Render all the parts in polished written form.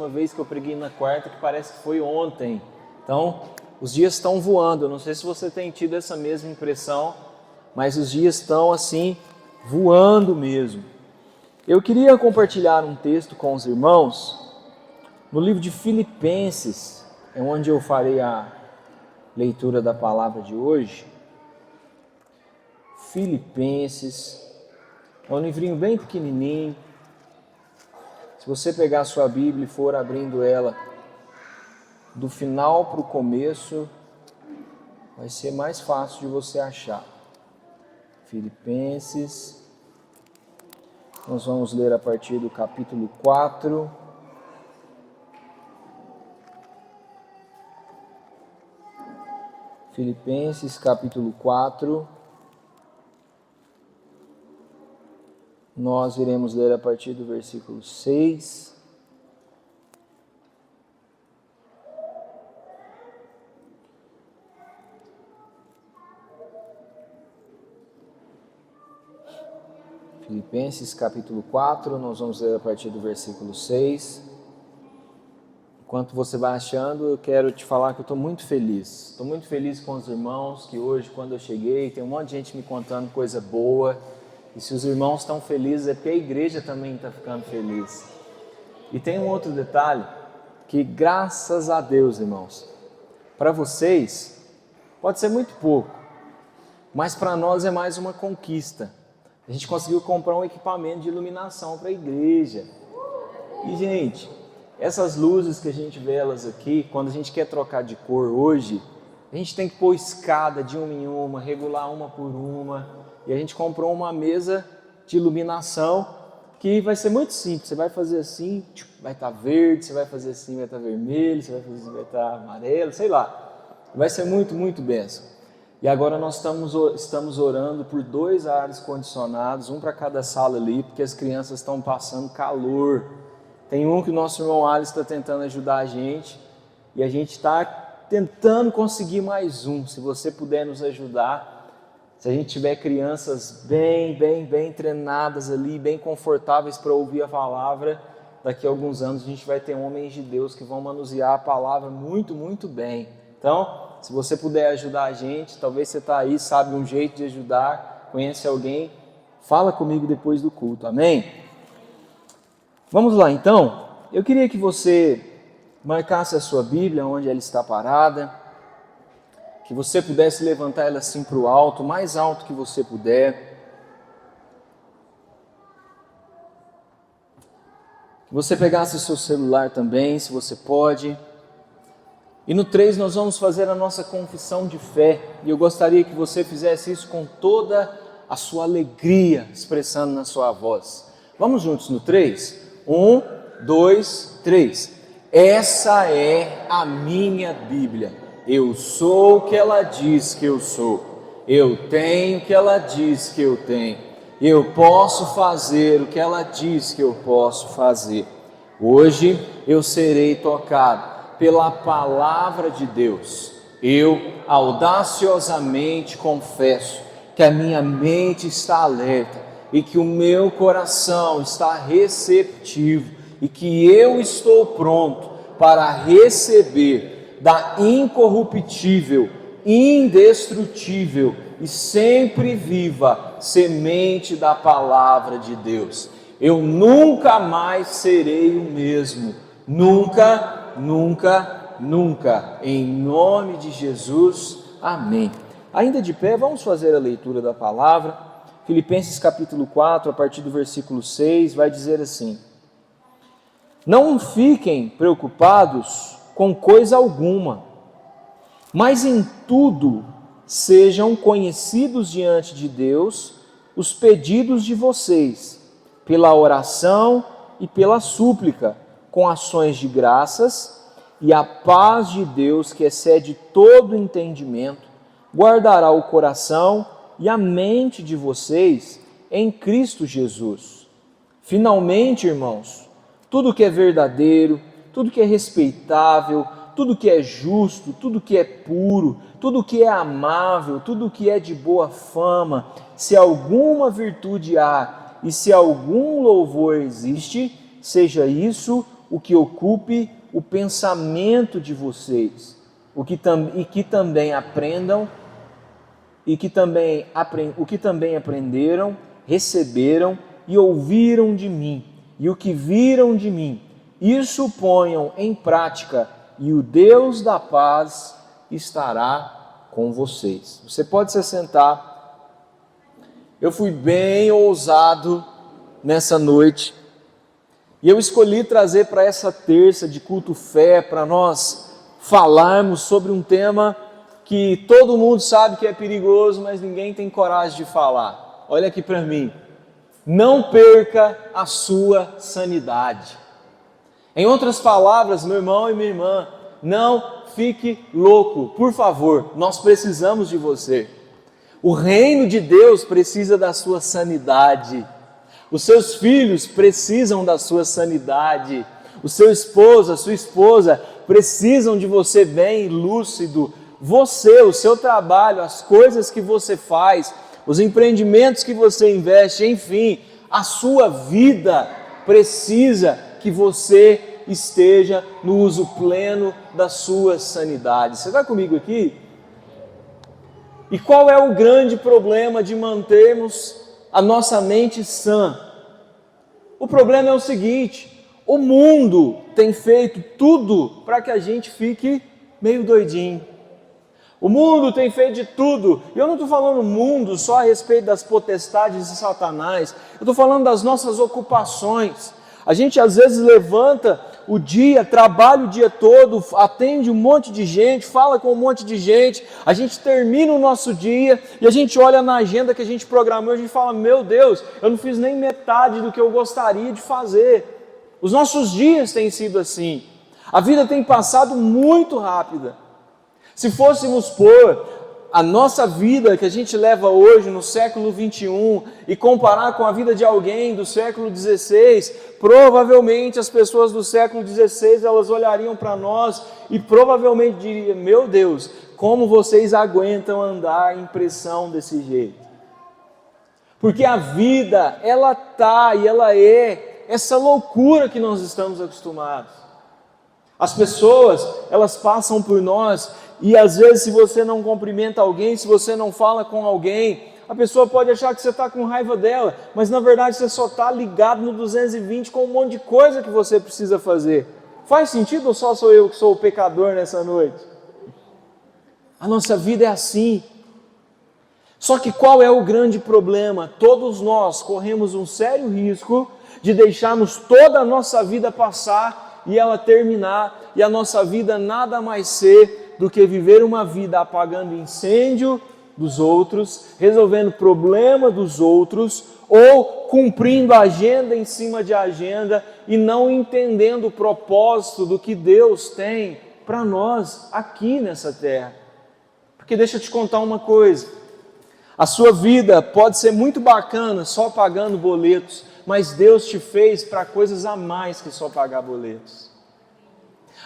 Uma vez que eu preguei na quarta, que parece que foi ontem. Então, os dias estão voando. Eu não sei se você tem tido essa mesma impressão, mas os dias estão assim, voando mesmo. Eu queria compartilhar um texto com os irmãos no livro de Filipenses, é onde eu farei a leitura da palavra de hoje. Filipenses, é um livrinho bem pequenininho. Se você pegar a sua Bíblia e for abrindo ela do final para o começo, vai ser mais fácil de você achar. Filipenses, nós vamos ler a partir do capítulo 4. Filipenses, capítulo 4. Nós iremos ler a partir do versículo 6. Filipenses capítulo 4, nós vamos ler a partir do versículo 6. Enquanto você vai achando, eu quero te falar que eu estou muito feliz. Estou muito feliz com os irmãos, que hoje, quando eu cheguei, tem um monte de gente me contando coisa boa. E se os irmãos estão felizes, é porque a igreja também está ficando feliz. E tem um outro detalhe, que graças a Deus, irmãos, para vocês pode ser muito pouco, mas para nós é mais uma conquista. A gente conseguiu comprar um equipamento de iluminação para a igreja. E, gente, essas luzes que a gente vê elas aqui, quando a gente quer trocar de cor hoje, a gente tem que pôr escada de uma em uma, regular uma por uma. E a gente comprou uma mesa de iluminação que vai ser muito simples. Você vai fazer assim, vai estar verde, você vai fazer assim, vai estar vermelho, você vai fazer assim, vai estar amarelo, sei lá. Vai ser muito, muito bênção. E agora nós estamos orando por 2 ares condicionados, um para cada sala ali, porque as crianças estão passando calor. Tem um que o nosso irmão Alisson está tentando ajudar a gente, e a gente está tentando conseguir mais um. Se você puder nos ajudar, se a gente tiver crianças bem treinadas ali, bem confortáveis para ouvir a palavra, daqui a alguns anos a gente vai ter homens de Deus que vão manusear a palavra muito, muito bem. Então, se você puder ajudar a gente, talvez você está aí, sabe um jeito de ajudar, conhece alguém, fala comigo depois do culto, amém? Vamos lá então, eu queria que você marcasse a sua Bíblia onde ela está parada, que você pudesse levantar ela assim para o alto, o mais alto que você puder. Que você pegasse o seu celular também, se você pode. E no 3 nós vamos fazer a nossa confissão de fé. E eu gostaria que você fizesse isso com toda a sua alegria, expressando na sua voz. Vamos juntos no 3? 1, 2, 3. Essa é a minha Bíblia. Eu sou o que ela diz que eu sou. Eu tenho o que ela diz que eu tenho. Eu posso fazer o que ela diz que eu posso fazer. Hoje eu serei tocado pela palavra de Deus. Eu audaciosamente confesso que a minha mente está alerta e que o meu coração está receptivo e que eu estou pronto para receber da incorruptível, indestrutível e sempre viva semente da palavra de Deus. Eu nunca mais serei o mesmo, nunca, em nome de Jesus, amém. Ainda de pé, vamos fazer a leitura da palavra. Filipenses capítulo 4, a partir do versículo 6, vai dizer assim: não fiquem preocupados com coisa alguma, mas em tudo sejam conhecidos diante de Deus os pedidos de vocês, pela oração e pela súplica, com ações de graças, e a paz de Deus, que excede todo entendimento, guardará o coração e a mente de vocês em Cristo Jesus. Finalmente, irmãos, tudo que é verdadeiro, tudo que é respeitável, tudo que é justo, tudo que é puro, tudo que é amável, tudo que é de boa fama, se alguma virtude há e se algum louvor existe, seja isso o que ocupe o pensamento de vocês, o que também aprenderam, receberam e ouviram de mim, e o que viram de mim, isso ponham em prática, e o Deus da paz estará com vocês. Você pode se assentar. Eu fui bem ousado nessa noite, e eu escolhi trazer para essa terça de culto fé, para nós falarmos sobre um tema que todo mundo sabe que é perigoso, mas ninguém tem coragem de falar. Olha aqui para mim. Não perca a sua sanidade. Em outras palavras, meu irmão e minha irmã, não fique louco, por favor, nós precisamos de você. O reino de Deus precisa da sua sanidade. Os seus filhos precisam da sua sanidade. O seu esposo, a sua esposa precisam de você bem lúcido. Você, o seu trabalho, as coisas que você faz, os empreendimentos que você investe, enfim, a sua vida precisa que você esteja no uso pleno da sua sanidade. Você está comigo aqui? E qual é o grande problema de mantermos a nossa mente sã? O problema é o seguinte: o mundo tem feito tudo para que a gente fique meio doidinho. O mundo tem feito de tudo, e eu não estou falando mundo só a respeito das potestades de Satanás, eu estou falando das nossas ocupações. A gente às vezes levanta o dia, trabalha o dia todo, atende um monte de gente, fala com um monte de gente, a gente termina o nosso dia e a gente olha na agenda que a gente programou e a gente fala: meu Deus, eu não fiz nem metade do que eu gostaria de fazer. Os nossos dias têm sido assim, a vida tem passado muito rápida. Se fôssemos pôr a nossa vida que a gente leva hoje no século 21 e comparar com a vida de alguém do século 16, provavelmente as pessoas do século 16 elas olhariam para nós e provavelmente diriam: meu Deus, como vocês aguentam andar em pressão desse jeito? Porque a vida, ela tá e ela é essa loucura que nós estamos acostumados. As pessoas, elas passam por nós e às vezes se você não cumprimenta alguém, se você não fala com alguém, a pessoa pode achar que você está com raiva dela, mas na verdade você só está ligado no 220 com um monte de coisa que você precisa fazer. Faz sentido ou só sou eu que sou o pecador nessa noite? A nossa vida é assim. Só que qual é o grande problema? Todos nós corremos um sério risco de deixarmos toda a nossa vida passar e ela terminar, e a nossa vida nada mais ser do que viver uma vida apagando incêndio dos outros, resolvendo problema dos outros, ou cumprindo agenda em cima de agenda e não entendendo o propósito do que Deus tem para nós aqui nessa terra. Porque deixa eu te contar uma coisa, a sua vida pode ser muito bacana só pagando boletos, mas Deus te fez para coisas a mais que só pagar boletos.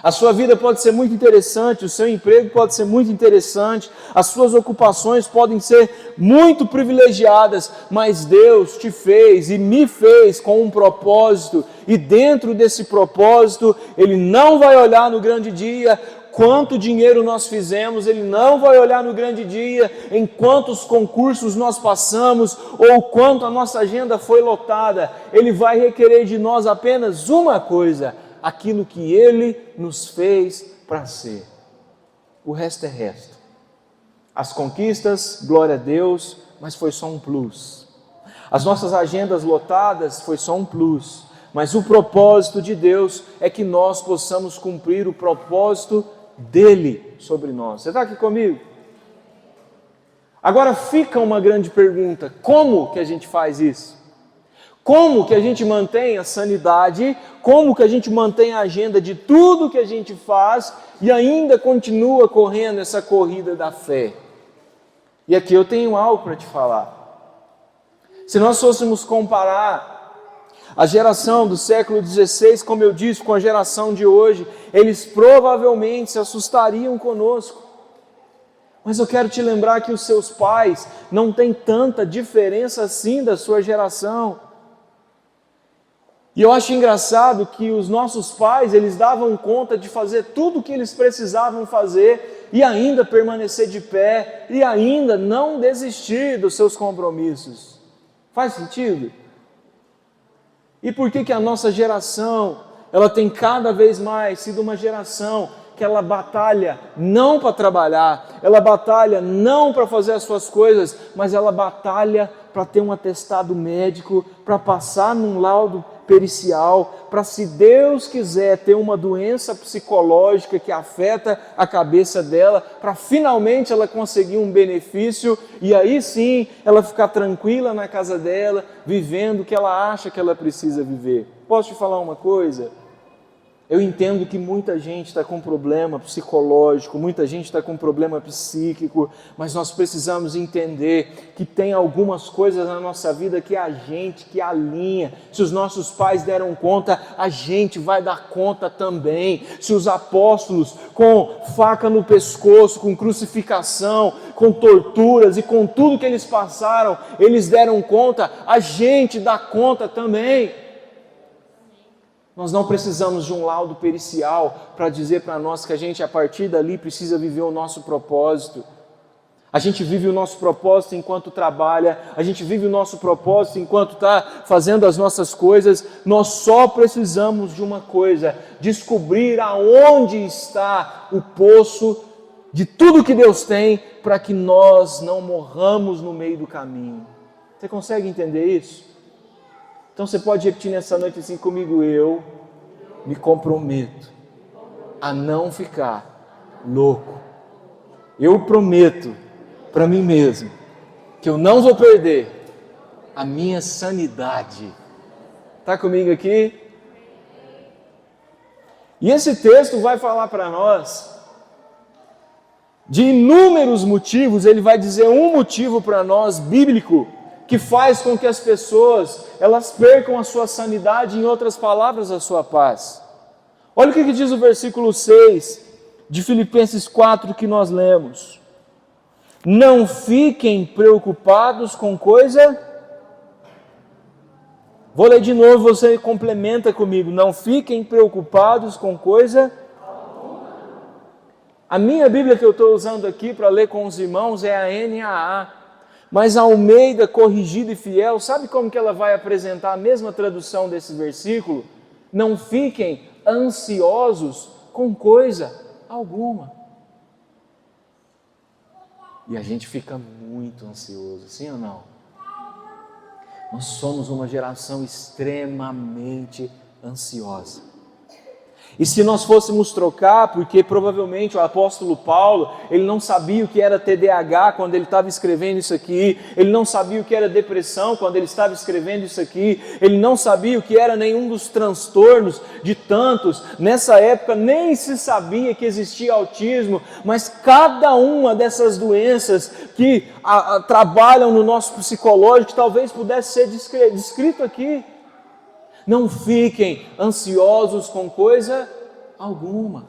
A sua vida pode ser muito interessante, o seu emprego pode ser muito interessante, as suas ocupações podem ser muito privilegiadas, mas Deus te fez e me fez com um propósito, e dentro desse propósito, Ele não vai olhar no grande dia quanto dinheiro nós fizemos, Ele não vai olhar no grande dia em quantos concursos nós passamos ou quanto a nossa agenda foi lotada. Ele vai requerer de nós apenas uma coisa: aquilo que Ele nos fez para ser. O resto é resto. As conquistas, glória a Deus, mas foi só um plus. As nossas agendas lotadas foi só um plus. Mas o propósito de Deus é que nós possamos cumprir o propósito dEle sobre nós. Você está aqui comigo? Agora fica uma grande pergunta: como que a gente faz isso? Como que a gente mantém a sanidade? Como que a gente mantém a agenda de tudo que a gente faz e ainda continua correndo essa corrida da fé? E aqui eu tenho algo para te falar. Se nós fôssemos comparar a geração do século XVI, como eu disse, com a geração de hoje, eles provavelmente se assustariam conosco. Mas eu quero te lembrar que os seus pais não têm tanta diferença assim da sua geração. E eu acho engraçado que os nossos pais, eles davam conta de fazer tudo o que eles precisavam fazer e ainda permanecer de pé e ainda não desistir dos seus compromissos. Faz sentido? E por que a nossa geração, ela tem cada vez mais sido uma geração que ela batalha não para trabalhar, ela batalha não para fazer as suas coisas, mas ela batalha para ter um atestado médico, para passar num laudo pericial, para, se Deus quiser, ter uma doença psicológica que afeta a cabeça dela, para finalmente ela conseguir um benefício e aí sim ela ficar tranquila na casa dela, vivendo o que ela acha que ela precisa viver. Posso te falar uma coisa? Eu entendo que muita gente está com problema psicológico, muita gente está com problema psíquico, mas nós precisamos entender que tem algumas coisas na nossa vida que é a gente que alinha. Se os nossos pais deram conta, a gente vai dar conta também. Se os apóstolos, com faca no pescoço, com crucificação, com torturas e com tudo que eles passaram, eles deram conta, a gente dá conta também. Nós não precisamos de um laudo pericial para dizer para nós que a gente, a partir dali, precisa viver o nosso propósito. A gente vive o nosso propósito enquanto trabalha, a gente vive o nosso propósito enquanto está fazendo as nossas coisas. Nós só precisamos de uma coisa: descobrir aonde está o poço de tudo que Deus tem, para que nós não morramos no meio do caminho. Você consegue entender isso? Então você pode repetir nessa noite assim comigo: eu me comprometo a não ficar louco. Eu prometo para mim mesmo que eu não vou perder a minha sanidade. Está comigo aqui? E esse texto vai falar para nós de inúmeros motivos. Ele vai dizer um motivo para nós, bíblico, que faz com que as pessoas, elas percam a sua sanidade, em outras palavras, a sua paz. Olha o que diz o versículo 6 de Filipenses 4 que nós lemos. Não fiquem preocupados com coisa... Vou ler de novo, você complementa comigo. Não fiquem preocupados com coisa... A minha Bíblia que eu estou usando aqui para ler com os irmãos é a NAA. Mas a Almeida, corrigida e fiel, sabe como que ela vai apresentar a mesma tradução desse versículo? Não fiquem ansiosos com coisa alguma. E a gente fica muito ansioso, sim ou não? Nós somos uma geração extremamente ansiosa. E se nós fôssemos trocar, porque provavelmente o apóstolo Paulo, ele não sabia o que era TDAH quando ele estava escrevendo isso aqui, ele não sabia o que era depressão quando ele estava escrevendo isso aqui, ele não sabia o que era nenhum dos transtornos de tantos. Nessa época nem se sabia que existia autismo, mas cada uma dessas doenças que trabalham no nosso psicológico talvez pudesse ser descrito aqui. Não fiquem ansiosos com coisa alguma.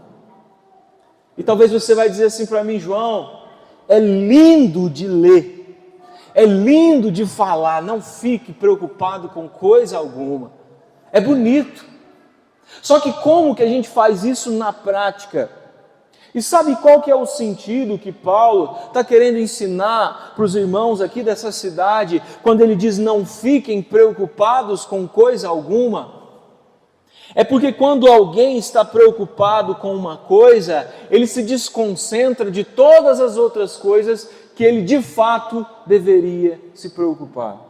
E talvez você vai dizer assim para mim: João, é lindo de ler, é lindo de falar, não fique preocupado com coisa alguma. É bonito. Só que como que a gente faz isso na prática? E sabe qual que é o sentido que Paulo está querendo ensinar para os irmãos aqui dessa cidade, quando ele diz não fiquem preocupados com coisa alguma? É porque quando alguém está preocupado com uma coisa, ele se desconcentra de todas as outras coisas que ele de fato deveria se preocupar.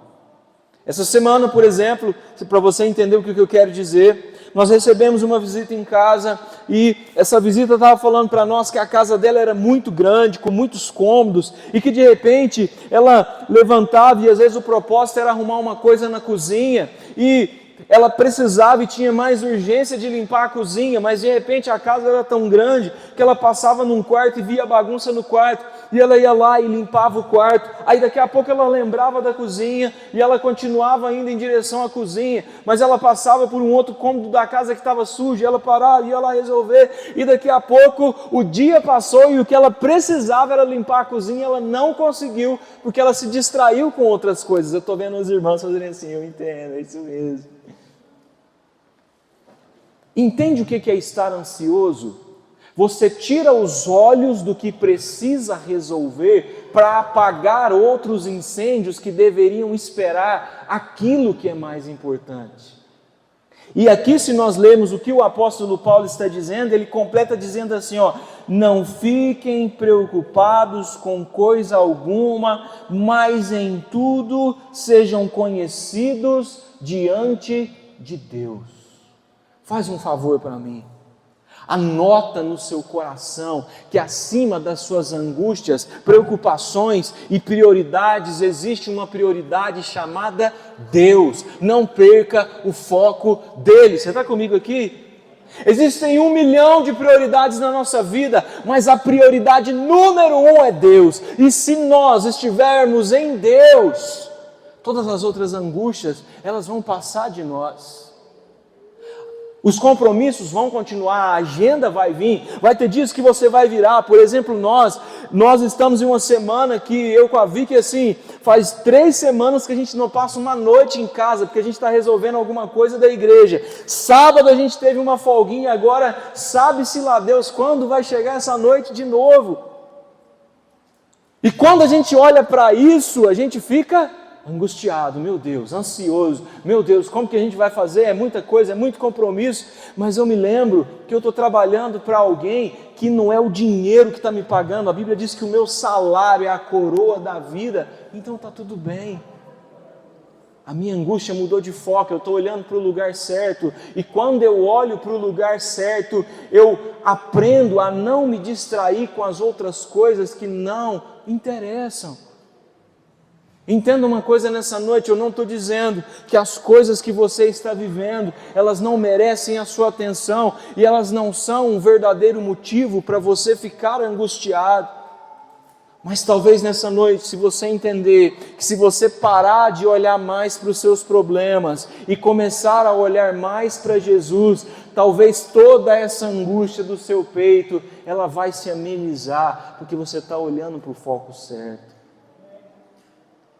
Essa semana, por exemplo, para você entender o que eu quero dizer, nós recebemos uma visita em casa e essa visita estava falando para nós que a casa dela era muito grande, com muitos cômodos, e que de repente ela levantava e às vezes o propósito era arrumar uma coisa na cozinha e ela precisava e tinha mais urgência de limpar a cozinha, mas de repente a casa era tão grande que ela passava num quarto e via bagunça no quarto, e ela ia lá e limpava o quarto, aí daqui a pouco ela lembrava da cozinha e ela continuava indo em direção à cozinha, mas ela passava por um outro cômodo da casa que estava sujo, ela parava, ia lá resolver, e daqui a pouco o dia passou e o que ela precisava era limpar a cozinha, ela não conseguiu, porque ela se distraiu com outras coisas. Eu estou vendo os irmãos fazerem assim, eu entendo, é isso mesmo. Entende o que é estar ansioso? Você tira os olhos do que precisa resolver para apagar outros incêndios que deveriam esperar aquilo que é mais importante. E aqui, se nós lermos o que o apóstolo Paulo está dizendo, ele completa dizendo assim, não fiquem preocupados com coisa alguma, mas em tudo sejam conhecidos diante de Deus. Faz um favor para mim. Anota no seu coração que acima das suas angústias, preocupações e prioridades, existe uma prioridade chamada Deus. Não perca o foco dele. Você está comigo aqui? Existem 1 milhão de prioridades na nossa vida, mas a prioridade número 1 é Deus. E se nós estivermos em Deus, todas as outras angústias, elas vão passar de nós. Os compromissos vão continuar, a agenda vai vir, vai ter dias que você vai virar. Por exemplo, nós estamos em uma semana que eu com a Vicky, assim, faz 3 semanas que a gente não passa uma noite em casa, porque a gente está resolvendo alguma coisa da igreja. Sábado a gente teve uma folguinha, agora sabe-se lá Deus quando vai chegar essa noite de novo. E quando a gente olha para isso, a gente fica angustiado, meu Deus, ansioso, meu Deus, como que a gente vai fazer? É muita coisa, é muito compromisso, mas eu me lembro que eu estou trabalhando para alguém que não é o dinheiro que está me pagando. A Bíblia diz que o meu salário é a coroa da vida, então está tudo bem. A minha angústia mudou de foco, eu estou olhando para o lugar certo, e quando eu olho para o lugar certo, eu aprendo a não me distrair com as outras coisas que não interessam. Entenda uma coisa nessa noite, eu não estou dizendo que as coisas que você está vivendo, elas não merecem a sua atenção, e elas não são um verdadeiro motivo para você ficar angustiado. Mas talvez nessa noite, se você entender que se você parar de olhar mais para os seus problemas e começar a olhar mais para Jesus, talvez toda essa angústia do seu peito, ela vai se amenizar, porque você está olhando para o foco certo.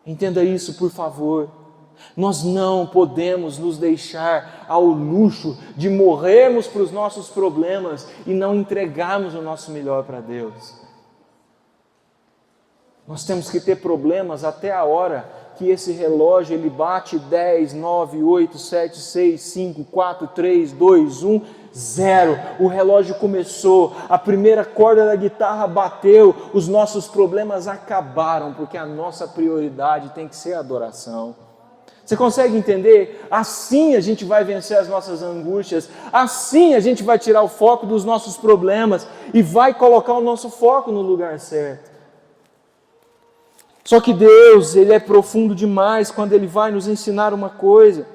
Entenda isso, por favor. Nós não podemos nos deixar ao luxo de morrermos para os nossos problemas e não entregarmos o nosso melhor para Deus. Nós temos que ter problemas até a hora que esse relógio ele bate 10, 9, 8, 7, 6, 5, 4, 3, 2, 1, 0. O relógio começou, a primeira corda da guitarra bateu, os nossos problemas acabaram, porque a nossa prioridade tem que ser a adoração. Você consegue entender? Assim a gente vai vencer as nossas angústias, assim a gente vai tirar o foco dos nossos problemas e vai colocar o nosso foco no lugar certo. Só que Deus, Ele é profundo demais quando Ele vai nos ensinar uma coisa.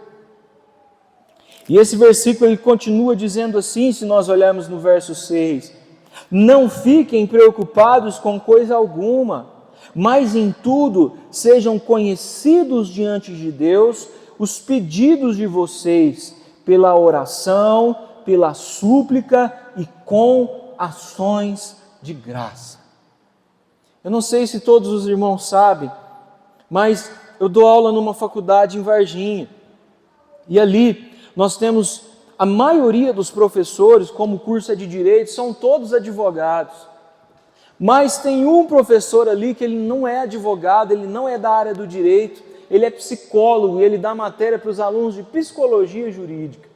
E esse versículo ele continua dizendo assim, se nós olharmos no verso 6. Não fiquem preocupados com coisa alguma, mas em tudo sejam conhecidos diante de Deus os pedidos de vocês, pela oração, pela súplica e com ações de graça. Eu não sei se todos os irmãos sabem, mas eu dou aula numa faculdade em Varginha. E ali nós temos a maioria dos professores, como o curso é de Direito, são todos advogados. Mas tem um professor ali que ele não é advogado, ele não é da área do direito, ele é psicólogo e ele dá matéria para os alunos de psicologia jurídica.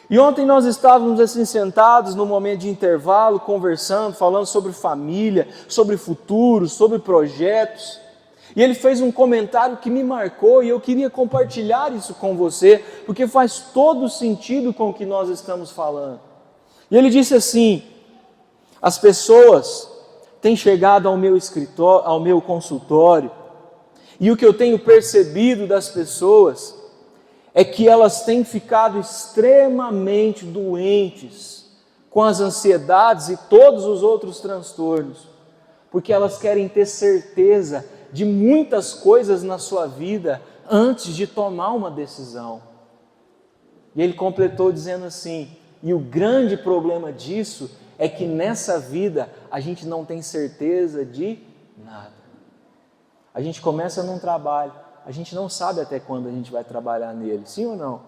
E ontem nós estávamos assim sentados no momento de intervalo, conversando, falando sobre família, sobre futuro, sobre projetos. E ele fez um comentário que me marcou e eu queria compartilhar isso com você, porque faz todo sentido com o que nós estamos falando. E ele disse assim: as pessoas têm chegado ao meu escritório, ao meu consultório, e o que eu tenho percebido das pessoas é que elas têm ficado extremamente doentes com as ansiedades e todos os outros transtornos, porque elas querem ter certeza de muitas coisas na sua vida antes de tomar uma decisão. E ele completou dizendo assim: e o grande problema disso é que nessa vida a gente não tem certeza de nada. A gente começa num trabalho, a gente não sabe até quando a gente vai trabalhar nele, sim ou não?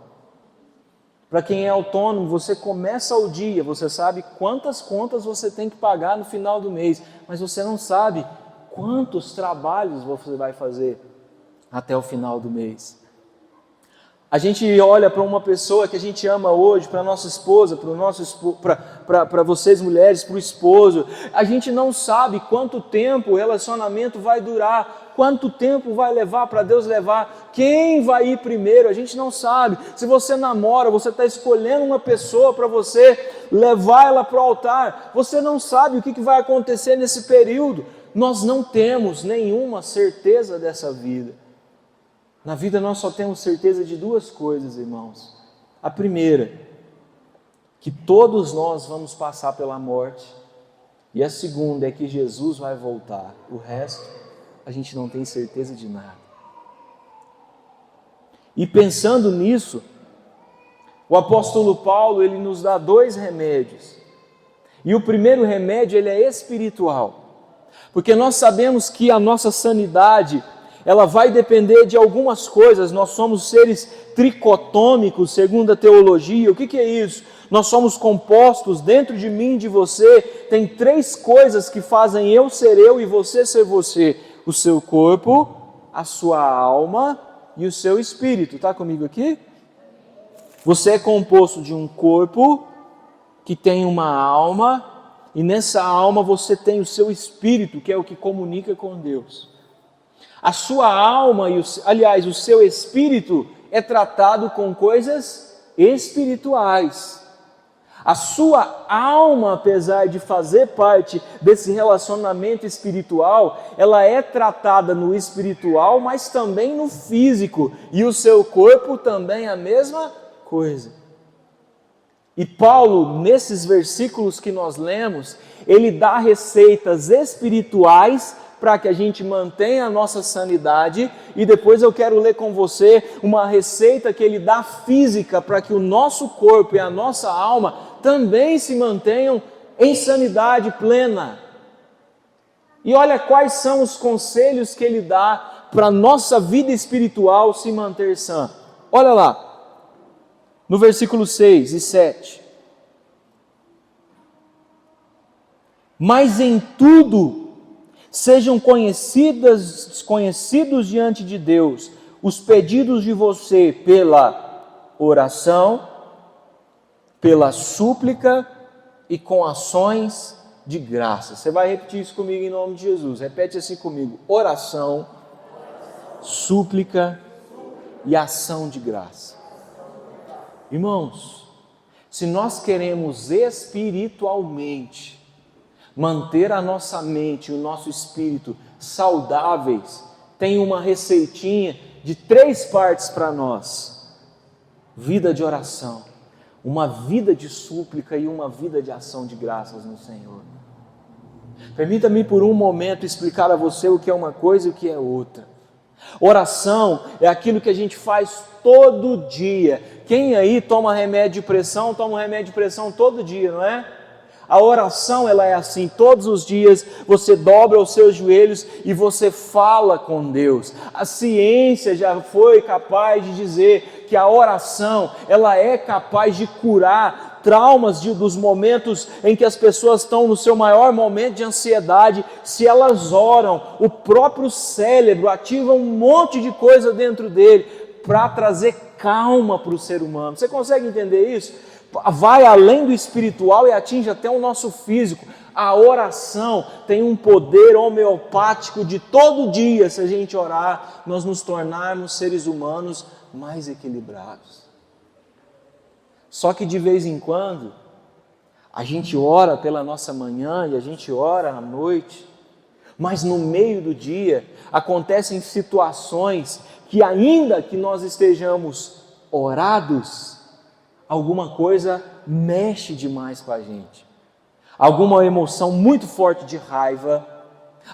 Para quem é autônomo, você começa o dia, você sabe quantas contas você tem que pagar no final do mês, mas você não sabe quantos trabalhos você vai fazer até o final do mês. A gente olha para uma pessoa que a gente ama hoje, para a nossa esposa, para vocês mulheres, para o esposo. A gente não sabe quanto tempo o relacionamento vai durar, quanto tempo vai levar para Deus levar, quem vai ir primeiro, a gente não sabe. Se você namora, você está escolhendo uma pessoa para você levar ela para o altar, você não sabe o que vai acontecer nesse período. Nós não temos nenhuma certeza dessa vida. Na vida nós só temos certeza de duas coisas, irmãos. A primeira, que todos nós vamos passar pela morte. E a segunda é que Jesus vai voltar. O resto, a gente não tem certeza de nada. E pensando nisso, o apóstolo Paulo, ele nos dá dois remédios. E o primeiro remédio, ele é espiritual. Porque nós sabemos que a nossa sanidade, ela vai depender de algumas coisas. Nós somos seres tricotômicos, segundo a teologia. O que é isso? Nós somos compostos, dentro de mim e de você, tem três coisas que fazem eu ser eu e você ser você. O seu corpo, a sua alma e o seu espírito. Está comigo aqui? Você é composto de um corpo que tem uma alma, e nessa alma você tem o seu espírito, que é o que comunica com Deus. A sua alma, o seu espírito é tratado com coisas espirituais. A sua alma, apesar de fazer parte desse relacionamento espiritual, ela é tratada no espiritual, mas também no físico. E o seu corpo também é a mesma coisa. E Paulo, nesses versículos que nós lemos, ele dá receitas espirituais para que a gente mantenha a nossa sanidade, e depois eu quero ler com você uma receita que ele dá física para que o nosso corpo e a nossa alma também se mantenham em sanidade plena. E olha quais são os conselhos que ele dá para a nossa vida espiritual se manter sã. Olha lá, no versículo 6 e 7. Mas em tudo sejam conhecidos diante de Deus os pedidos de você pela oração, pela súplica e com ações de graça. Você vai repetir isso comigo em nome de Jesus. Repete assim comigo: oração, súplica e ação de graça. Irmãos, se nós queremos espiritualmente manter a nossa mente e o nosso espírito saudáveis, tem uma receitinha de 3 partes para nós: vida de oração, uma vida de súplica e uma vida de ação de graças no Senhor. Permita-me por um momento explicar a você o que é uma coisa e o que é outra. Oração é aquilo que a gente faz todo dia. Quem aí toma remédio de pressão, toma um remédio de pressão todo dia, não é? A oração, ela é assim, todos os dias você dobra os seus joelhos e você fala com Deus. A ciência já foi capaz de dizer que a oração, ela é capaz de curar traumas dos momentos em que as pessoas estão no seu maior momento de ansiedade. Se elas oram, o próprio cérebro ativa um monte de coisa dentro dele para trazer calma para o ser humano. Você consegue entender isso? Vai além do espiritual e atinge até o nosso físico. A oração tem um poder homeopático de todo dia, se a gente orar, nós nos tornarmos seres humanos mais equilibrados. Só que de vez em quando, a gente ora pela nossa manhã e a gente ora à noite, mas no meio do dia acontecem situações que, ainda que nós estejamos orados, alguma coisa mexe demais com a gente. Alguma emoção muito forte de raiva,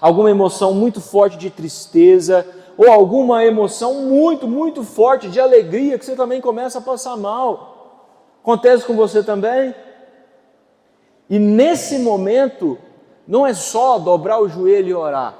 alguma emoção muito forte de tristeza, ou alguma emoção muito, muito forte de alegria, que você também começa a passar mal. Acontece com você também? E nesse momento, não é só dobrar o joelho e orar,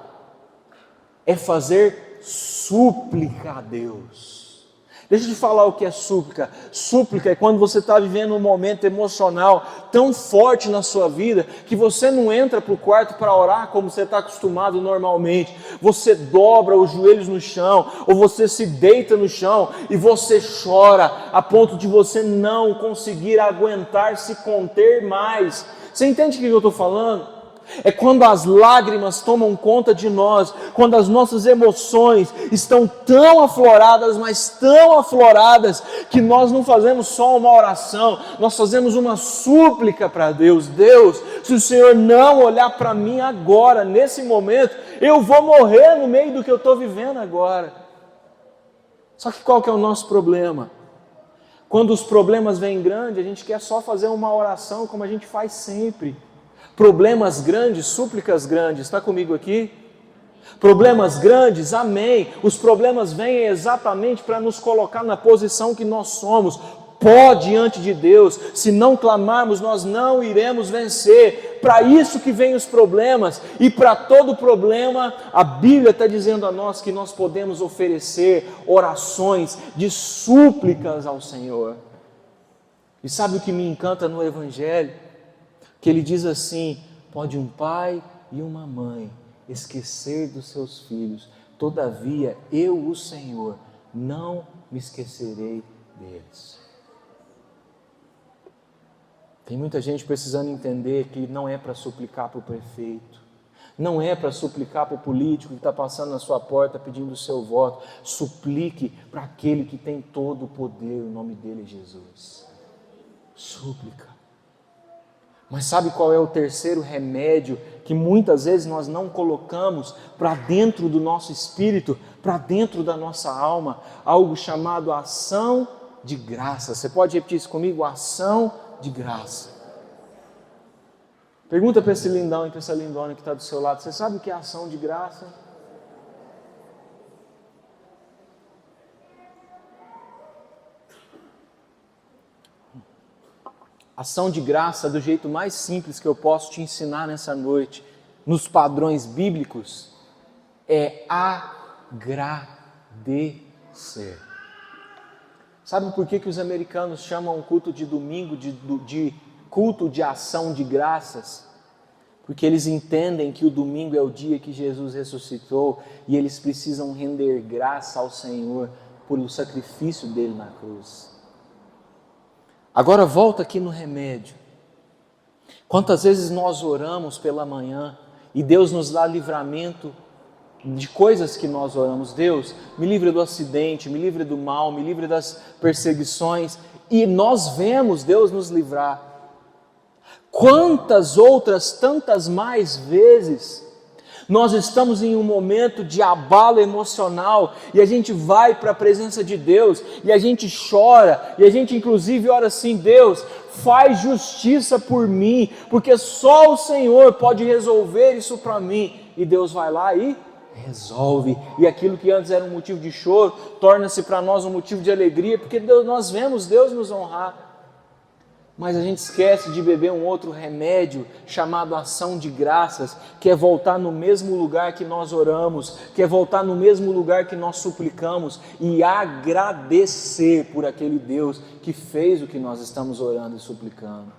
é fazer súplica a Deus. Deixa eu te falar o que é súplica. Súplica é quando você está vivendo um momento emocional tão forte na sua vida que você não entra para o quarto para orar como você está acostumado normalmente. Você dobra os joelhos no chão ou você se deita no chão e você chora a ponto de você não conseguir aguentar, se conter mais. Você entende o que eu estou falando? É quando as lágrimas tomam conta de nós, quando as nossas emoções estão tão afloradas, mas tão afloradas, que nós não fazemos só uma oração, nós fazemos uma súplica para Deus. Deus, se o Senhor não olhar para mim agora, nesse momento, eu vou morrer no meio do que eu estou vivendo agora. Só que qual que é o nosso problema? Quando os problemas vêm grandes, a gente quer só fazer uma oração como a gente faz sempre. Problemas grandes, súplicas grandes, está comigo aqui? Problemas grandes, amém. Os problemas vêm exatamente para nos colocar na posição que nós somos, pó diante de Deus. Se não clamarmos, nós não iremos vencer. Para isso que vêm os problemas, e para todo problema, a Bíblia está dizendo a nós que nós podemos oferecer orações de súplicas ao Senhor. E sabe o que me encanta no Evangelho? Que ele diz assim: pode um pai e uma mãe esquecer dos seus filhos, todavia eu, o Senhor, não me esquecerei deles. Tem muita gente precisando entender que não é para suplicar para o prefeito, não é para suplicar para o político que está passando na sua porta pedindo o seu voto. Suplique para aquele que tem todo o poder, o nome dele é Jesus. Súplica. Mas sabe qual é o terceiro remédio que muitas vezes nós não colocamos para dentro do nosso espírito, para dentro da nossa alma? Algo chamado ação de graça. Você pode repetir isso comigo? Ação de graça. Pergunta para esse lindão e para essa lindona que está do seu lado: você sabe o que é ação de graça? Ação de graça, do jeito mais simples que eu posso te ensinar nessa noite, nos padrões bíblicos, é agradecer. Sabe por que os americanos chamam o culto de domingo de culto de ação de graças? Porque eles entendem que o domingo é o dia que Jesus ressuscitou e eles precisam render graça ao Senhor por o sacrifício dele na cruz. Agora volta aqui no remédio. Quantas vezes nós oramos pela manhã e Deus nos dá livramento de coisas que nós oramos: Deus, me livre do acidente, me livre do mal, me livre das perseguições, e nós vemos Deus nos livrar. Quantas outras, tantas mais vezes, nós estamos em um momento de abalo emocional e a gente vai para a presença de Deus e a gente chora e a gente inclusive ora assim: Deus, faz justiça por mim, porque só o Senhor pode resolver isso para mim. E Deus vai lá e resolve, e aquilo que antes era um motivo de choro torna-se para nós um motivo de alegria, porque nós vemos Deus nos honrar. Mas a gente esquece de beber um outro remédio chamado ação de graças, que é voltar no mesmo lugar que nós oramos, que é voltar no mesmo lugar que nós suplicamos e agradecer por aquele Deus que fez o que nós estamos orando e suplicando.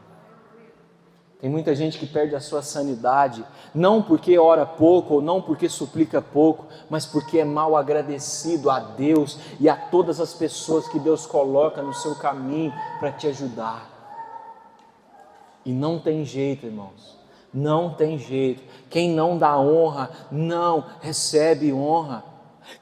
Tem muita gente que perde a sua sanidade, não porque ora pouco ou não porque suplica pouco, mas porque é mal agradecido a Deus e a todas as pessoas que Deus coloca no seu caminho para te ajudar. E não tem jeito, irmãos, não tem jeito. Quem não dá honra, não recebe honra.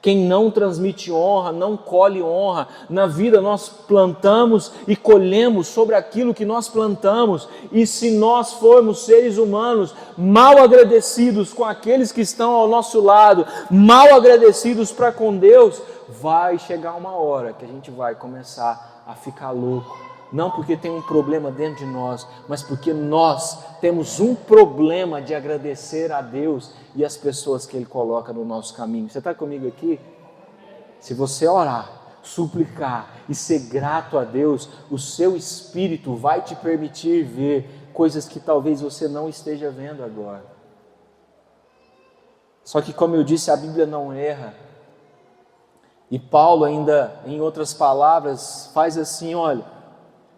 Quem não transmite honra, não colhe honra. Na vida nós plantamos e colhemos sobre aquilo que nós plantamos. E se nós formos seres humanos mal agradecidos com aqueles que estão ao nosso lado, mal agradecidos para com Deus, vai chegar uma hora que a gente vai começar a ficar louco. Não porque tem um problema dentro de nós, mas porque nós temos um problema de agradecer a Deus e as pessoas que Ele coloca no nosso caminho. Você está comigo aqui? Se você orar, suplicar e ser grato a Deus, o seu espírito vai te permitir ver coisas que talvez você não esteja vendo agora. Só que, como eu disse, a Bíblia não erra. E Paulo ainda, em outras palavras, faz assim: olha,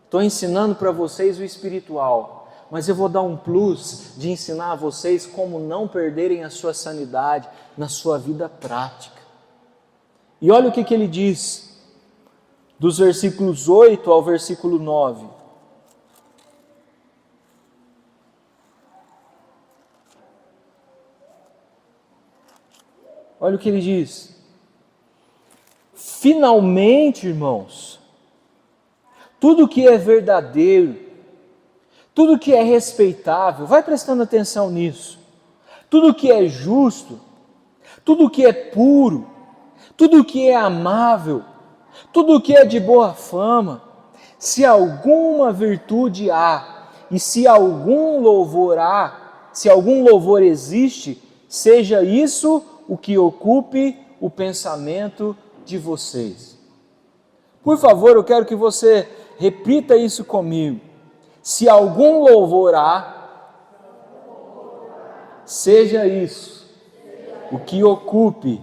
estou ensinando para vocês o espiritual, mas eu vou dar um plus de ensinar a vocês como não perderem a sua sanidade na sua vida prática. E olha o que ele diz, dos versículos 8 ao versículo 9. Olha o que ele diz: finalmente, irmãos, tudo que é verdadeiro, tudo que é respeitável, vai prestando atenção nisso, tudo que é justo, tudo que é puro, tudo que é amável, tudo que é de boa fama, se alguma virtude há e se algum louvor existe, seja isso o que ocupe o pensamento de vocês. Por favor, eu quero que você repita isso comigo. Se algum louvor há, seja isso o que ocupe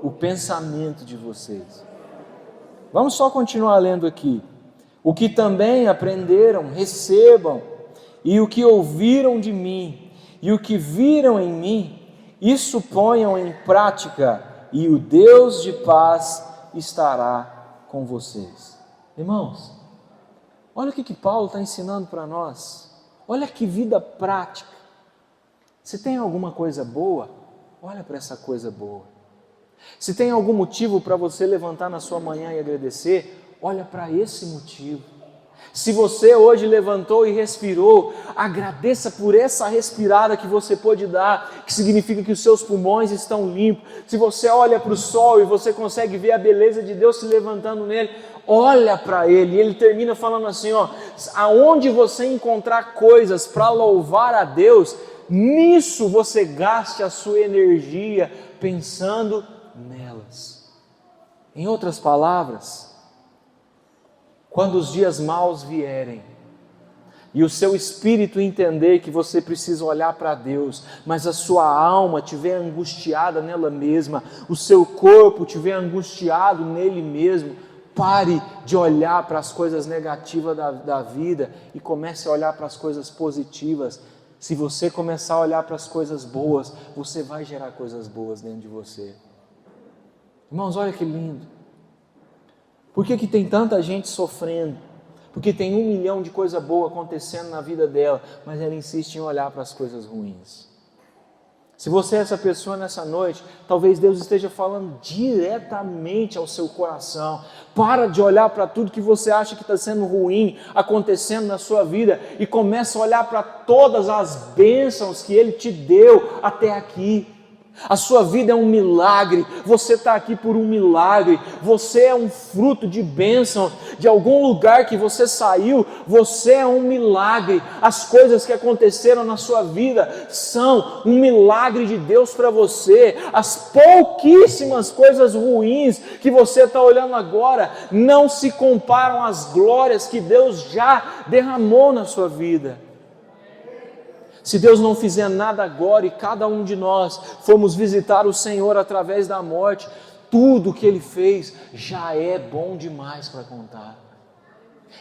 o pensamento de vocês. Vamos só continuar lendo aqui. O que também aprenderam, recebam, e o que ouviram de mim, e o que viram em mim, isso ponham em prática, e o Deus de paz estará com vocês. Irmãos, olha o que Paulo está ensinando para nós. Olha que vida prática. Se tem alguma coisa boa, olha para essa coisa boa. Se tem algum motivo para você levantar na sua manhã e agradecer, olha para esse motivo. Se você hoje levantou e respirou, agradeça por essa respirada que você pôde dar, que significa que os seus pulmões estão limpos. Se você olha para o sol e você consegue ver a beleza de Deus se levantando nele, olha para ele. E ele termina falando assim, aonde você encontrar coisas para louvar a Deus, nisso você gaste a sua energia pensando nelas. Em outras palavras, quando os dias maus vierem e o seu espírito entender que você precisa olhar para Deus, mas a sua alma estiver angustiada nela mesma, o seu corpo estiver angustiado nele mesmo, pare de olhar para as coisas negativas da vida e comece a olhar para as coisas positivas. Se você começar a olhar para as coisas boas, você vai gerar coisas boas dentro de você. Irmãos, olha que lindo. Por que tem tanta gente sofrendo? Porque tem 1 milhão de coisa boa acontecendo na vida dela, mas ela insiste em olhar para as coisas ruins. Se você é essa pessoa nessa noite, talvez Deus esteja falando diretamente ao seu coração. Para de olhar para tudo que você acha que está sendo ruim, acontecendo na sua vida, e começa a olhar para todas as bênçãos que Ele te deu até aqui. A sua vida é um milagre, você está aqui por um milagre, você é um fruto de bênção, de algum lugar que você saiu, você é um milagre. As coisas que aconteceram na sua vida são um milagre de Deus para você. As pouquíssimas coisas ruins que você está olhando agora não se comparam às glórias que Deus já derramou na sua vida. Se Deus não fizer nada agora e cada um de nós formos visitar o Senhor através da morte, tudo que Ele fez já é bom demais para contar.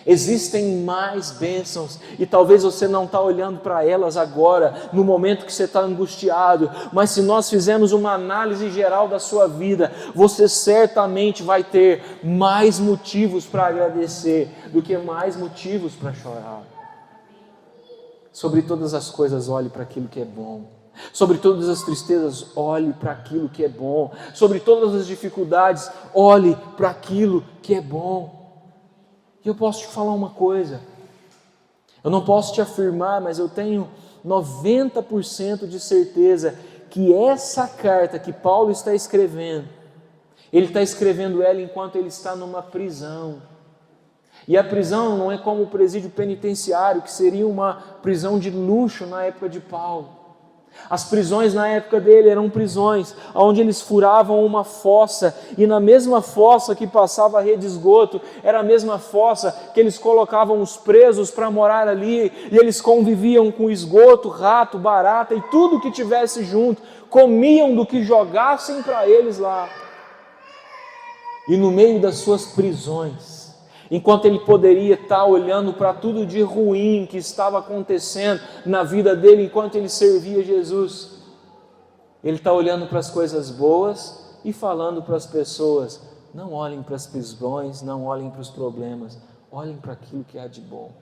Existem mais bênçãos e talvez você não está olhando para elas agora, no momento que você está angustiado, mas se nós fizermos uma análise geral da sua vida, você certamente vai ter mais motivos para agradecer do que mais motivos para chorar. Sobre todas as coisas, olhe para aquilo que é bom. Sobre todas as tristezas, olhe para aquilo que é bom. Sobre todas as dificuldades, olhe para aquilo que é bom. E eu posso te falar uma coisa. Eu não posso te afirmar, mas eu tenho 90% de certeza que essa carta que Paulo está escrevendo, ele está escrevendo ela enquanto ele está numa prisão. E a prisão não é como o presídio penitenciário, que seria uma prisão de luxo na época de Paulo. As prisões na época dele eram prisões onde eles furavam uma fossa, e na mesma fossa que passava a rede de esgoto, era a mesma fossa que eles colocavam os presos para morar ali, e eles conviviam com esgoto, rato, barata e tudo que tivesse junto, comiam do que jogassem para eles lá. e no meio das suas prisões, enquanto ele poderia estar olhando para tudo de ruim que estava acontecendo na vida dele enquanto ele servia Jesus, ele está olhando para as coisas boas e falando para as pessoas: não olhem para as prisões, não olhem para os problemas, olhem para aquilo que há de bom.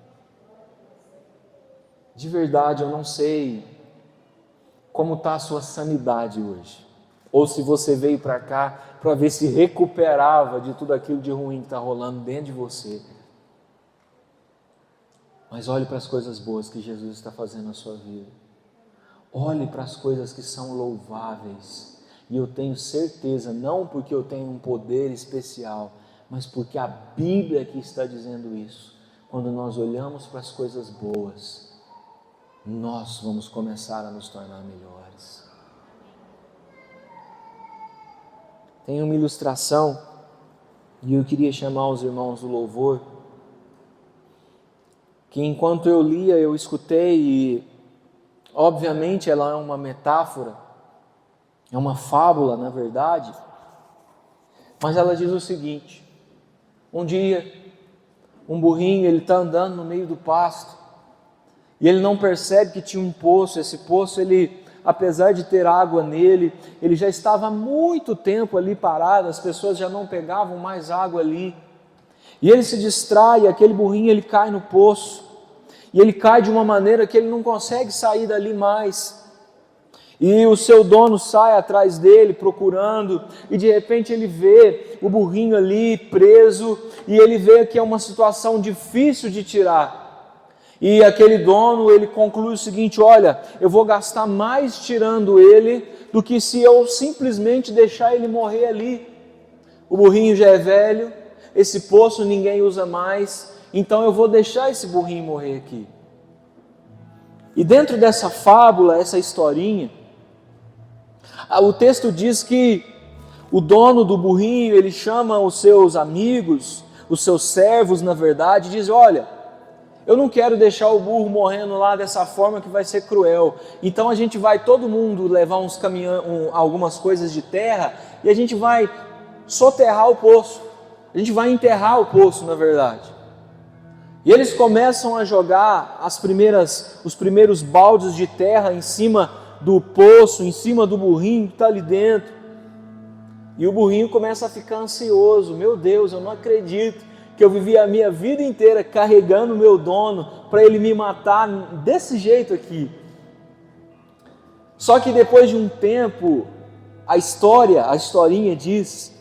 De verdade, eu não sei como está a sua sanidade hoje, ou se você veio para cá para ver se recuperava de tudo aquilo de ruim que está rolando dentro de você. Mas olhe para as coisas boas que Jesus está fazendo na sua vida. Olhe para as coisas que são louváveis. E eu tenho certeza, não porque eu tenho um poder especial, mas porque a Bíblia que está dizendo isso. Quando nós olhamos para as coisas boas, nós vamos começar a nos tornar melhores. Tem uma ilustração, e eu queria chamar os irmãos do louvor, que enquanto eu lia, eu escutei, e obviamente ela é uma metáfora, é uma fábula na verdade, mas ela diz o seguinte: um dia, um burrinho, ele está andando no meio do pasto, e ele não percebe que tinha um poço. Esse poço, ele, apesar de ter água nele, ele já estava há muito tempo ali parado, as pessoas já não pegavam mais água ali, e ele se distrai, aquele burrinho ele cai no poço, e ele cai de uma maneira que ele não consegue sair dali mais, e o seu dono sai atrás dele procurando, e de repente ele vê o burrinho ali preso, e ele vê que é uma situação difícil de tirar. E aquele dono, ele conclui o seguinte: olha, eu vou gastar mais tirando ele do que se eu simplesmente deixar ele morrer ali. O burrinho já é velho, esse poço ninguém usa mais, então eu vou deixar esse burrinho morrer aqui. E dentro dessa fábula, essa historinha, o texto diz que o dono do burrinho, ele chama os seus amigos, os seus servos na verdade, e diz: olha, eu não quero deixar o burro morrendo lá dessa forma que vai ser cruel. Então a gente vai todo mundo levar algumas coisas de terra e a gente vai soterrar o poço. A gente vai enterrar o poço, na verdade. E eles começam a jogar os primeiros baldes de terra em cima do poço, em cima do burrinho que está ali dentro. E o burrinho começa a ficar ansioso. Meu Deus, eu não acredito que eu vivi a minha vida inteira carregando o meu dono para ele me matar desse jeito aqui. Só que depois de um tempo, a historinha diz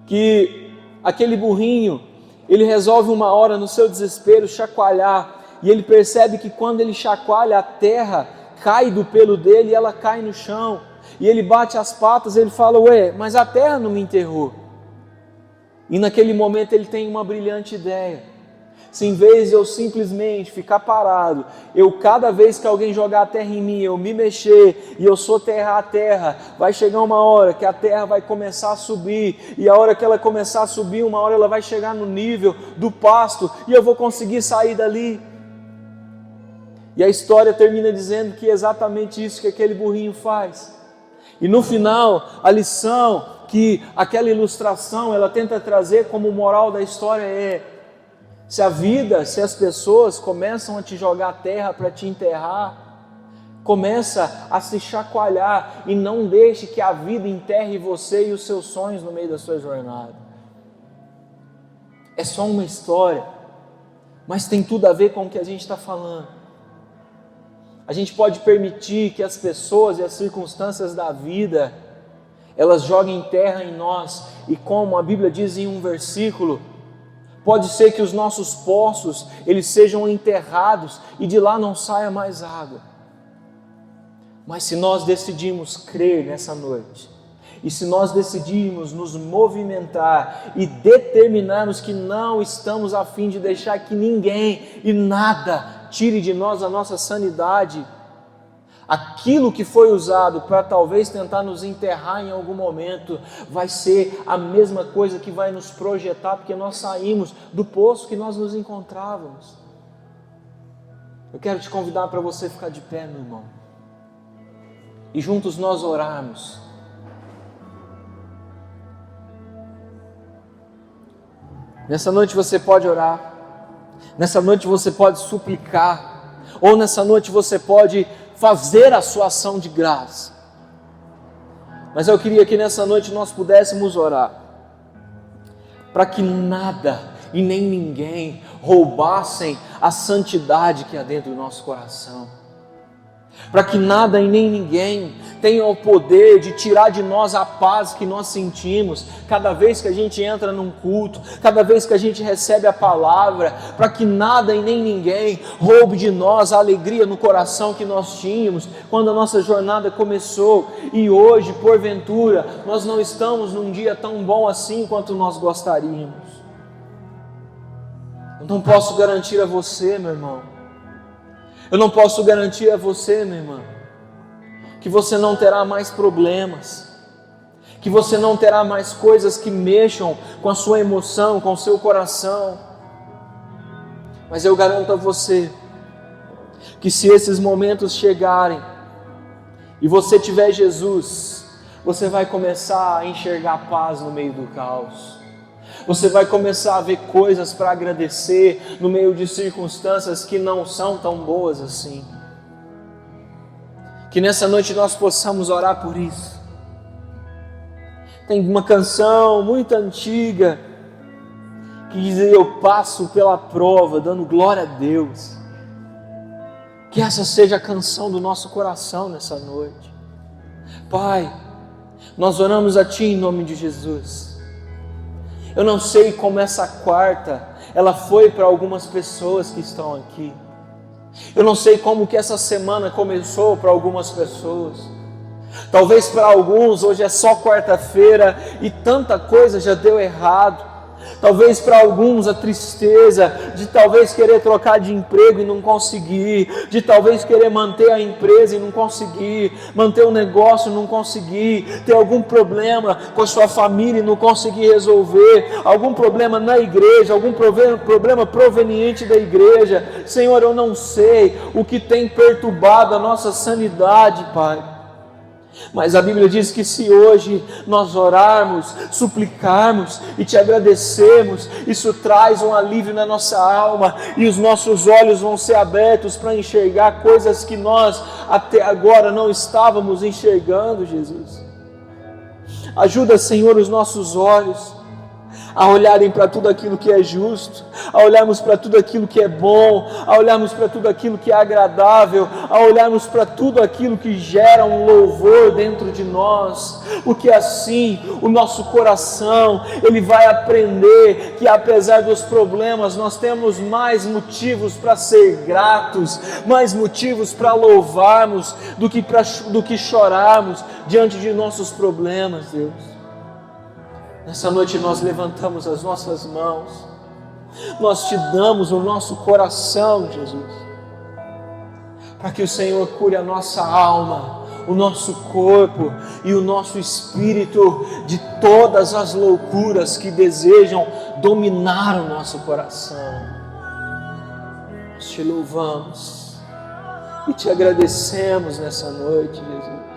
que aquele burrinho, ele resolve uma hora no seu desespero chacoalhar, e ele percebe que quando ele chacoalha, a terra cai do pelo dele e ela cai no chão, e ele bate as patas, ele fala: ué, mas a terra não me enterrou. E naquele momento ele tem uma brilhante ideia: se em vez de eu simplesmente ficar parado, cada vez que alguém jogar a terra em mim, eu me mexer e eu soterrar a terra, vai chegar uma hora que a terra vai começar a subir, e a hora que ela começar a subir, uma hora ela vai chegar no nível do pasto, e eu vou conseguir sair dali. E a história termina dizendo que é exatamente isso que aquele burrinho faz. E no final, a lição que aquela ilustração ela tenta trazer como moral da história é: se as pessoas começam a te jogar terra para te enterrar, começa a se chacoalhar e não deixe que a vida enterre você e os seus sonhos no meio da sua jornada. É só uma história, mas tem tudo a ver com o que a gente está falando. A gente pode permitir que as pessoas e as circunstâncias da vida, elas joguem terra em nós, e como a Bíblia diz em um versículo, pode ser que os nossos poços, eles sejam enterrados e de lá não saia mais água. Mas se nós decidimos crer nessa noite, e se nós decidirmos nos movimentar e determinarmos que não estamos a fim de deixar que ninguém e nada tire de nós a nossa sanidade, aquilo que foi usado para talvez tentar nos enterrar em algum momento, vai ser a mesma coisa que vai nos projetar, porque nós saímos do poço que nós nos encontrávamos. Eu quero te convidar para você ficar de pé, meu irmão, e juntos nós orarmos. Nessa noite você pode orar, nessa noite você pode suplicar, ou nessa noite você pode fazer a sua ação de graça. Mas eu queria que nessa noite nós pudéssemos orar, para que nada e nem ninguém roubassem a santidade que há dentro do nosso coração. Para que nada e nem ninguém tenha o poder de tirar de nós a paz que nós sentimos cada vez que a gente entra num culto, cada vez que a gente recebe a palavra, para que nada e nem ninguém roube de nós a alegria no coração que nós tínhamos quando a nossa jornada começou, e hoje, porventura, nós não estamos num dia tão bom assim quanto nós gostaríamos. Eu não posso garantir a você, meu irmão, eu não posso garantir a você, minha irmã, que você não terá mais problemas, que você não terá mais coisas que mexam com a sua emoção, com o seu coração. Mas eu garanto a você que se esses momentos chegarem e você tiver Jesus, você vai começar a enxergar paz no meio do caos. Você vai começar a ver coisas para agradecer no meio de circunstâncias que não são tão boas assim. Que nessa noite nós possamos orar por isso. Tem uma canção muito antiga que diz: eu passo pela prova dando glória a Deus. Que essa seja a canção do nosso coração nessa noite. Pai, nós oramos a Ti em nome de Jesus. Eu não sei como essa quarta ela foi para algumas pessoas que estão aqui. Eu não sei como que essa semana começou para algumas pessoas. Talvez para alguns hoje é só quarta-feira e tanta coisa já deu errado. Talvez para alguns a tristeza de talvez querer trocar de emprego e não conseguir, de talvez querer manter a empresa e não conseguir, manter o negócio e não conseguir, ter algum problema com a sua família e não conseguir resolver, algum problema na igreja, algum problema proveniente da igreja. Senhor, eu não sei o que tem perturbado a nossa sanidade, Pai. Mas a Bíblia diz que se hoje nós orarmos, suplicarmos e Te agradecermos, isso traz um alívio na nossa alma e os nossos olhos vão ser abertos para enxergar coisas que nós até agora não estávamos enxergando, Jesus. Ajuda, Senhor, os nossos olhos a olharem para tudo aquilo que é justo, a olharmos para tudo aquilo que é bom, a olharmos para tudo aquilo que é agradável, a olharmos para tudo aquilo que gera um louvor dentro de nós, porque assim o nosso coração ele vai aprender que apesar dos problemas nós temos mais motivos para ser gratos, mais motivos para louvarmos do que chorarmos diante de nossos problemas, Deus. Nessa noite nós levantamos as nossas mãos, nós Te damos o nosso coração, Jesus, para que o Senhor cure a nossa alma, o nosso corpo e o nosso espírito de todas as loucuras que desejam dominar o nosso coração. Nós Te louvamos e Te agradecemos nessa noite, Jesus.